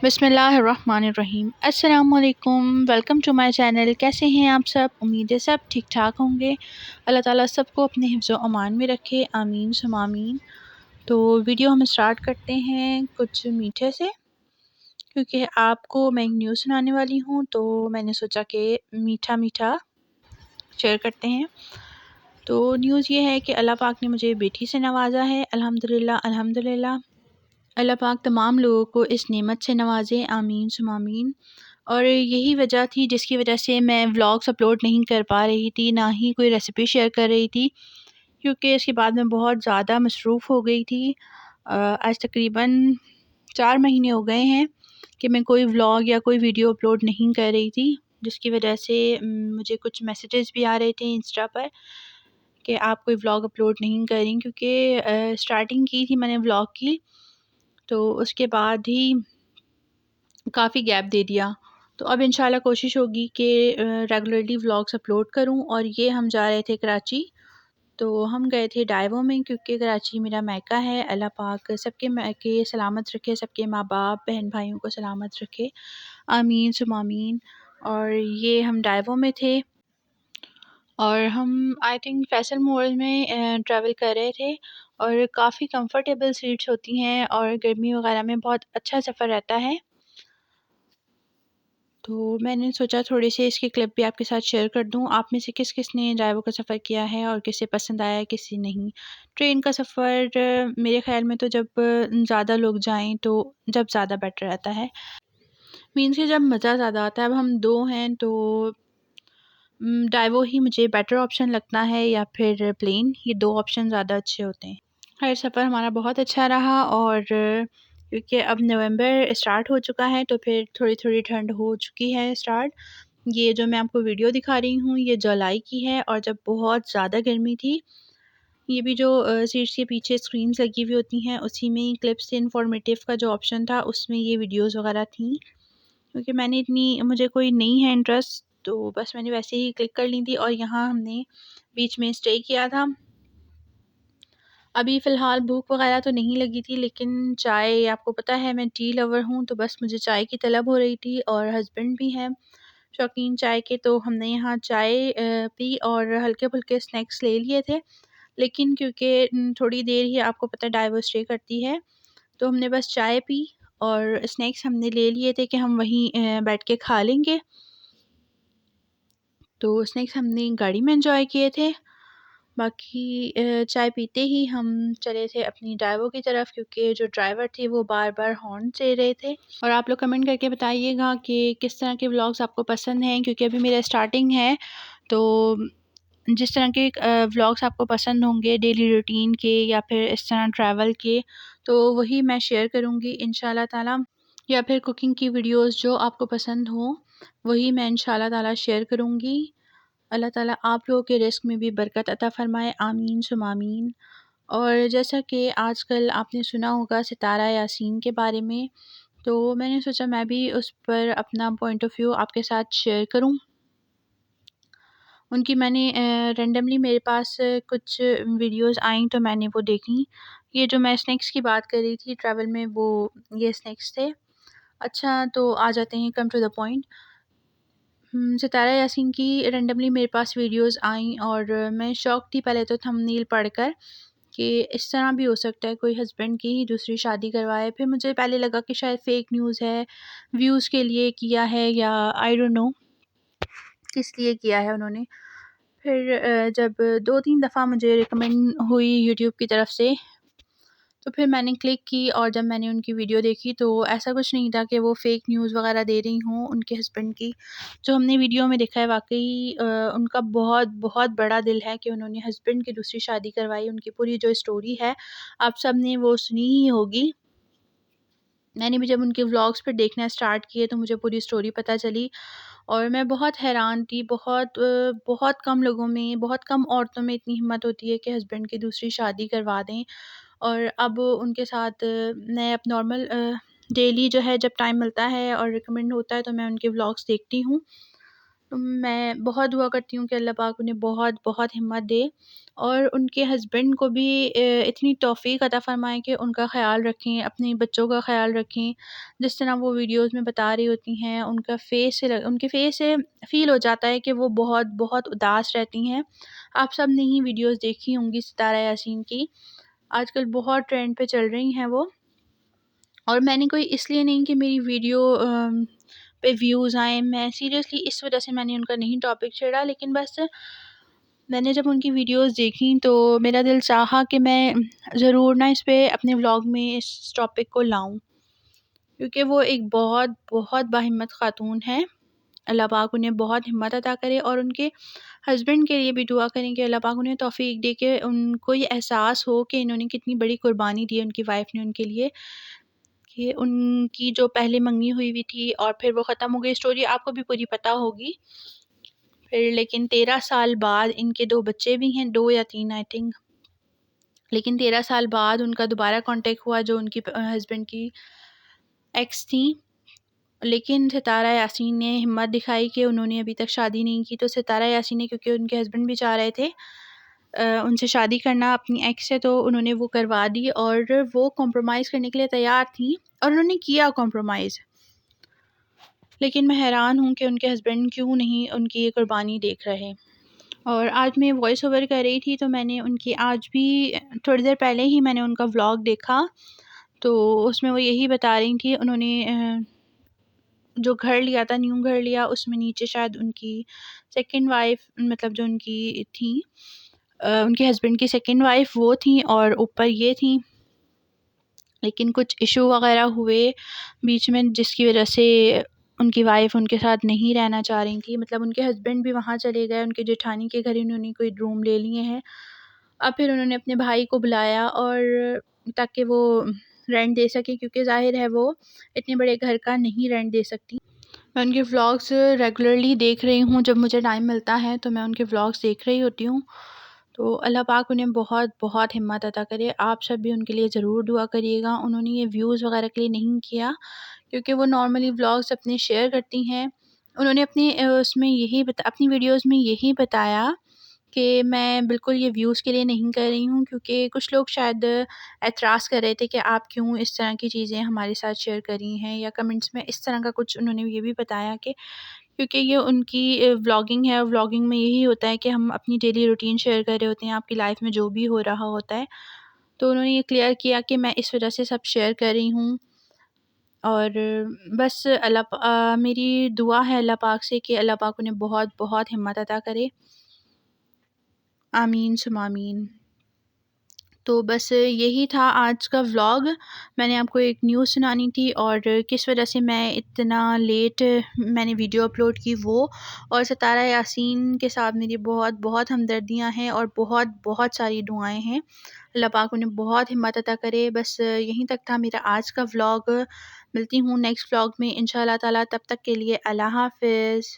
بسم اللہ الرحمن الرحیم۔ السلام علیکم، ویلکم ٹو مائی چینل۔ کیسے ہیں آپ سب؟ امید ہے سب ٹھیک ٹھاک ہوں گے۔ اللہ تعالیٰ سب کو اپنے حفظ و امان میں رکھے، آمین ثم آمین۔ تو ویڈیو ہم اسٹارٹ کرتے ہیں کچھ میٹھے سے، کیونکہ آپ کو میں ایک نیوز سنانے والی ہوں، تو میں نے سوچا کہ میٹھا میٹھا شیئر کرتے ہیں۔ تو نیوز یہ ہے کہ اللہ پاک نے مجھے بیٹی سے نوازا ہے، الحمدللہ الحمدللہ۔ اللہ پاک تمام لوگوں کو اس نعمت سے نوازے، آمین ثم آمین۔ اور یہی وجہ تھی جس کی وجہ سے میں ولاگس اپلوڈ نہیں کر پا رہی تھی، نہ ہی کوئی ریسیپی شیئر کر رہی تھی، کیونکہ اس کے بعد میں بہت زیادہ مصروف ہو گئی تھی۔ آج تقریباً 4 مہینے ہو گئے ہیں کہ میں کوئی ولاگ یا کوئی ویڈیو اپلوڈ نہیں کر رہی تھی، جس کی وجہ سے مجھے کچھ میسیجز بھی آ رہے تھے انسٹا پر کہ آپ کوئی ولاگ اپلوڈ نہیں کر رہی، کیونکہ اسٹارٹنگ کی تھی میں نے ولاگ کی، تو اس کے بعد ہی کافی گیپ دے دیا۔ تو اب انشاءاللہ کوشش ہوگی کہ ریگولرلی ولاگس اپلوڈ کروں۔ اور یہ ہم جا رہے تھے کراچی، تو ہم گئے تھے ڈائیوو میں، کیونکہ کراچی میرا میکہ ہے۔ اللہ پاک سب کے میکے سلامت رکھے، سب کے ماں باپ بہن بھائیوں کو سلامت رکھے، آمین ثم آمین۔ اور یہ ہم ڈائیوو میں تھے، اور ہم آئی تھنک فیصل مول میں ٹریول کر رہے تھے، اور کافی کمفرٹیبل سیٹس ہوتی ہیں، اور گرمی وغیرہ میں بہت اچھا سفر رہتا ہے۔ تو میں نے سوچا تھوڑی سی اس کی کلپ بھی آپ کے ساتھ شیئر کر دوں۔ آپ میں سے کس کس نے ڈرائیو کا سفر کیا ہے اور کسے پسند آیا ہے، کسی نہیں۔ ٹرین کا سفر میرے خیال میں تو جب زیادہ لوگ جائیں تو جب زیادہ بیٹر رہتا ہے، مینس کہ جب مزہ زیادہ آتا ہے۔ اب ہم 2 ہیں تو ڈائیوو ہی مجھے بیٹر آپشن لگتا ہے، یا پھر پلین، یہ 2 آپشن زیادہ اچھے ہوتے ہیں۔ خیر سفر ہمارا بہت اچھا رہا، اور کیونکہ اب نومبر اسٹارٹ ہو چکا ہے تو پھر تھوڑی تھوڑی ٹھنڈ ہو چکی ہے اسٹارٹ۔ یہ جو میں آپ کو ویڈیو دکھا رہی ہوں یہ جولائی کی ہے، اور جب بہت زیادہ گرمی تھی، یہ بھی جو سیٹس کے پیچھے اسکرینز لگی ہوئی ہوتی ہیں اسی میں کلپس انفارمیٹیو کا جو آپشن تھا اس میں یہ ویڈیوز وغیرہ تھیں، کیونکہ میں نے مجھے کوئی نہیں ہے انٹرسٹ، تو بس میں نے ویسے ہی کلک کر لی تھی۔ اور یہاں ہم نے بیچ میں اسٹے کیا تھا۔ ابھی فی الحال بھوک وغیرہ تو نہیں لگی تھی، لیکن چائے، آپ کو پتہ ہے میں ٹی لور ہوں، تو بس مجھے چائے کی طلب ہو رہی تھی، اور ہسبینڈ بھی ہیں شوقین چائے کے، تو ہم نے یہاں چائے پی اور ہلکے پھلکے سنیکس لے لیے تھے۔ لیکن کیونکہ تھوڑی دیر ہی آپ کو پتہ ڈائیو اسٹے کرتی ہے، تو ہم نے بس چائے پی، اور سنیکس ہم نے لے لیے تھے کہ ہم وہیں بیٹھ کے کھا لیں گے، تو سنیکس ہم نے گاڑی میں انجوائے کیے تھے۔ باقی چائے پیتے ہی ہم چلے تھے اپنی ڈرائیو کی طرف، کیونکہ جو ڈرائیور تھے وہ بار بار ہارن دے رہے تھے۔ اور آپ لوگ کمنٹ کر کے بتائیے گا کہ کس طرح کے ولاگس آپ کو پسند ہیں، کیونکہ ابھی میرا اسٹارٹنگ ہے، تو جس طرح کے ولاگس آپ کو پسند ہوں گے ڈیلی روٹین کے یا پھر اس طرح ٹریول کے، تو وہی میں شیئر کروں گی انشاءاللہ تعالی، یا پھر کوکنگ کی ویڈیوز جو آپ کو پسند ہوں وہی میں انشاءاللہ تعالی شیئر کروں گی۔ اللہ تعالیٰ آپ لوگوں کے رزق میں بھی برکت عطا فرمائے، آمین ثم آمین۔ اور جیسا کہ آج کل آپ نے سنا ہوگا ستارہ یاسین کے بارے میں، تو میں نے سوچا میں بھی اس پر اپنا پوائنٹ آف ویو آپ کے ساتھ شیئر کروں۔ ان کی میں نے رینڈملی میرے پاس کچھ ویڈیوز آئیں تو میں نے وہ دیکھیں۔ یہ جو میں اسنیکس کی بات کر رہی تھی ٹریول میں، وہ یہ اسنیکس تھے۔ اچھا تو آ جاتے ہیں کم ٹو دا پوائنٹ۔ ستارہ یاسین کی رینڈملی میرے پاس ویڈیوز آئیں، اور میں شوق تھی پہلے تو تھمبنیل پڑھ کر کہ اس طرح بھی ہو سکتا ہے کوئی ہسبینڈ کی ہی دوسری شادی کروائے۔ پھر مجھے پہلے لگا کہ شاید فیک نیوز ہے، ویوز کے لیے کیا ہے، یا آئی ڈونٹ نو کس لیے کیا ہے انہوں نے۔ پھر جب 2-3 دفعہ مجھے ریکمینڈ ہوئی یوٹیوب کی طرف سے، تو پھر میں نے کلک کی، اور جب میں نے ان کی ویڈیو دیکھی تو ایسا کچھ نہیں تھا کہ وہ فیک نیوز وغیرہ دے رہی ہوں ان کے ہسبینڈ کی۔ جو ہم نے ویڈیو میں دیکھا ہے واقعی ان کا بہت بہت بڑا دل ہے کہ انہوں نے ہسبینڈ کی دوسری شادی کروائی۔ ان کی پوری جو اسٹوری ہے آپ سب نے وہ سنی ہی ہوگی۔ میں نے بھی جب ان کے ولاگس پہ دیکھنا اسٹارٹ کیے تو مجھے پوری اسٹوری پتہ چلی، اور میں بہت حیران تھی۔ بہت کم لوگوں میں، بہت کم عورتوں میں اتنی ہمت ہوتی ہے کہ ہسبینڈ کی دوسری شادی کروا دیں۔ اور اب ان کے ساتھ میں اب نارمل ڈیلی جو ہے جب ٹائم ملتا ہے اور ریکمینڈ ہوتا ہے تو میں ان کے ولاگس دیکھتی ہوں۔ میں بہت دعا کرتی ہوں کہ اللہ پاک انہیں بہت بہت ہمت دے، اور ان کے ہسبینڈ کو بھی اتنی توفیق عطا فرمائے کہ ان کا خیال رکھیں، اپنے بچوں کا خیال رکھیں۔ جس طرح وہ ویڈیوز میں بتا رہی ہوتی ہیں، ان کے فیس سے فیل ہو جاتا ہے کہ وہ بہت بہت اداس رہتی ہیں۔ آپ سب نے ہی ویڈیوز دیکھی ہوں گی ستارہ یاسین کی، آج کل بہت ٹرینڈ پہ چل رہی ہیں وہ۔ اور میں نے کوئی اس لیے نہیں کہ میری ویڈیو پہ ویوز آئیں، میں سیریسلی اس وجہ سے میں نے ان کا نہیں ٹاپک چھیڑا، لیکن بس میں نے جب ان کی ویڈیوز دیکھیں تو میرا دل چاہا کہ میں ضرور نہ اس پہ اپنے ولاگ میں اس ٹاپک کو لاؤں، کیونکہ وہ ایک بہت بہت باہمت خاتون ہے۔ اللہ پاک انہیں بہت ہمت عطا کرے، اور ان کے ہسبینڈ کے لیے بھی دعا کریں کہ اللہ پاک انہیں توفیق دے کہ ان کو یہ احساس ہو کہ انہوں نے کتنی بڑی قربانی دی ہے ان کی وائف نے ان کے لیے، کہ ان کی جو پہلے منگنی ہوئی تھی اور پھر وہ ختم ہو گئی، اسٹوری آپ کو بھی پوری پتہ ہوگی۔ پھر لیکن 13 سال بعد ان کے 2 بچے بھی ہیں، 2 یا 3 آئی تھنک، لیکن 13 سال بعد ان کا دوبارہ کانٹیکٹ ہوا جو ان کی ہسبینڈ کی ایکس تھی۔ لیکن ستارہ یاسین نے ہمت دکھائی کہ انہوں نے ابھی تک شادی نہیں کی، تو ستارہ یاسین نے، کیونکہ ان کے ہسبینڈ بھی چاہ رہے تھے ان سے شادی کرنا اپنی ایکس سے، تو انہوں نے وہ کروا دی، اور وہ کمپرومائز کرنے کے لیے تیار تھیں اور انہوں نے کیا کمپرومائز۔ لیکن میں حیران ہوں کہ ان کے ہسبینڈ کیوں نہیں ان کی یہ قربانی دیکھ رہے۔ اور آج میں وائس اوور کر رہی تھی تو میں نے ان کی آج بھی تھوڑی دیر پہلے ہی میں نے ان کا ولاگ دیکھا، تو اس میں وہ یہی بتا رہی تھی، انہوں نے جو گھر لیا تھا، نیو گھر لیا، اس میں نیچے شاید ان کی سیکنڈ وائف، مطلب جو ان کی تھیں ان کے ہسبینڈ کی سیکنڈ وائف وہ تھیں، اور اوپر یہ تھیں، لیکن کچھ ایشو وغیرہ ہوئے بیچ میں جس کی وجہ سے ان کی وائف ان کے ساتھ نہیں رہنا چاہ رہی تھی، مطلب ان کے ہسبینڈ بھی وہاں چلے گئے، ان کے جیٹھانی کے گھر انہوں نے کوئی روم لے لیے ہیں۔ اب پھر انہوں نے اپنے بھائی کو بلایا، اور تاکہ وہ رینٹ دے سکے، کیونکہ ظاہر ہے وہ اتنے بڑے گھر کا نہیں رینٹ دے سکتی۔ میں ان کے ولاگس ریگولرلی دیکھ رہی ہوں، جب مجھے ٹائم ملتا ہے تو میں ان کے ولاگس دیکھ رہی ہوتی ہوں، تو اللہ پاک انہیں بہت بہت ہمت عطا کرے۔ آپ سب بھی ان کے لیے ضرور دعا کریے گا۔ انہوں نے یہ ویوز وغیرہ کے لیے نہیں کیا، کیونکہ وہ نارملی ولاگس اپنے شیئر کرتی ہیں۔ انہوں نے اس میں اپنی ویڈیوز میں یہی بتایا کہ میں بالکل یہ ویوز کے لیے نہیں کر رہی ہوں، کیونکہ کچھ لوگ شاید اعتراض کر رہے تھے کہ آپ کیوں اس طرح کی چیزیں ہمارے ساتھ شیئر کر رہی ہیں، یا کمنٹس میں اس طرح کا کچھ انہوں نے یہ بھی بتایا کہ کیونکہ یہ ان کی ولاگنگ ہے، اور ولاگنگ میں یہی ہوتا ہے کہ ہم اپنی ڈیلی روٹین شیئر کر رہے ہوتے ہیں، آپ کی لائف میں جو بھی ہو رہا ہوتا ہے، تو انہوں نے یہ کلیئر کیا کہ میں اس وجہ سے سب شیئر کر رہی ہوں۔ اور بس میری دعا ہے اللہ پاک سے کہ اللہ پاک انہیں بہت بہت ہمت عطا کرے، آمین ثم آمین۔ تو بس یہی تھا آج کا ولاگ، میں نے آپ کو ایک نیوز سنانی تھی، اور کس وجہ سے میں اتنا لیٹ میں نے ویڈیو اپلوڈ کی وہ، اور ستارہ یاسین کے ساتھ میری بہت بہت ہمدردیاں ہیں اور بہت بہت ساری دعائیں ہیں۔ اللہ پاک انہیں بہت ہمت عطا کرے۔ بس یہیں تک تھا میرا آج کا ولاگ، ملتی ہوں نیکسٹ ولاگ میں انشاءاللہ تعالیٰ، تب تک کے لیے اللہ حافظ۔